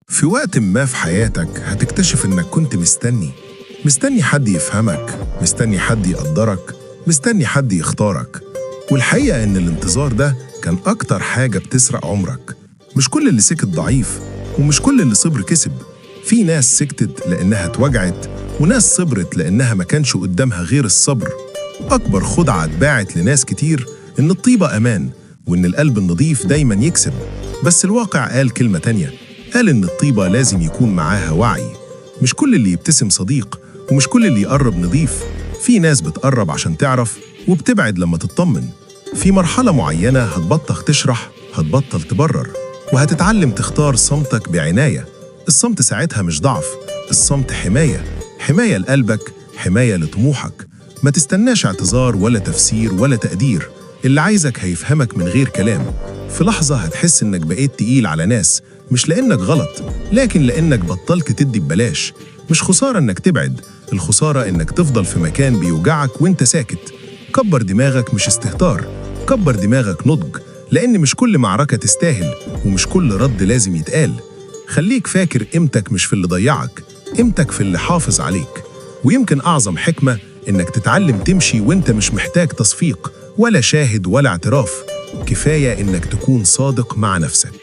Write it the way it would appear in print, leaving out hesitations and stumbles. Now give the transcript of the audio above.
في وقت ما في حياتك هتكتشف إنك كنت مستني حد يفهمك، مستني حد يقدرك، مستني حد يختارك. والحقيقة إن الانتظار ده كان أكتر حاجة بتسرق عمرك. مش كل اللي سكت ضعيف، ومش كل اللي صبر كسب. في ناس سكتت لأنها اتوجعت، وناس صبرت لأنها ما كانش قدامها غير الصبر. أكبر خدعة اتباعت لناس كتير إن الطيبة أمان، وإن القلب النظيف دايماً يكسب. بس الواقع قال كلمة تانية، قال إن الطيبة لازم يكون معاها وعي. مش كل اللي يبتسم صديق، ومش كل اللي يقرب نظيف. في ناس بتقرب عشان تعرف، وبتبعد لما تطمن. في مرحلة معينة هتبطل تشرح، هتبطل تبرر، وهتتعلم تختار صمتك بعناية. الصمت ساعتها مش ضعف، الصمت حماية. حماية لقلبك، حماية لطموحك. ما تستناش اعتذار ولا تفسير ولا تقدير. اللي عايزك هيفهمك من غير كلام. في لحظة هتحس إنك بقيت تقيل على ناس، مش لأنك غلط، لكن لأنك بطلت تدي ببلاش. مش خسارة إنك تبعد، الخسارة إنك تفضل في مكان بيوجعك وإنت ساكت. كبر دماغك مش استهتار، كبر دماغك نضج. لأن مش كل معركة تستاهل، ومش كل رد لازم يتقال. خليك فاكر قيمتك مش في اللي ضيعك، قيمتك في اللي حافظ عليك. ويمكن أعظم حكمة إنك تتعلم تمشي وإنت مش محتاج تصفيق ولا شاهد ولا اعتراف. كفاية إنك تكون صادق مع نفسك.